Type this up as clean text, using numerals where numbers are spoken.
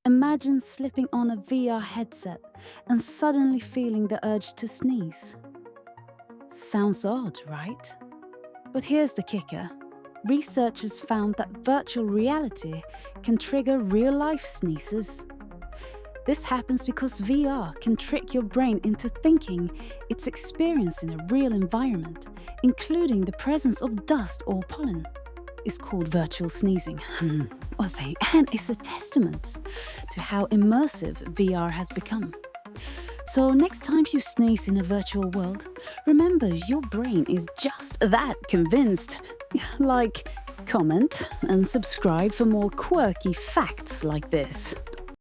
Imagine slipping on a VR headset and suddenly feeling the urge to sneeze. Sounds odd, right? But here's the kicker. Researchers found that virtual reality can trigger real-life sneezes. This happens because VR can trick your brain into thinking it's experiencing a real environment, including the presence of dust or pollen. It's called virtual sneezing. And it's a testament to how immersive VR has become. So next time you sneeze in a virtual world, remember your brain is just that convinced. Like, comment and subscribe for more quirky facts like this.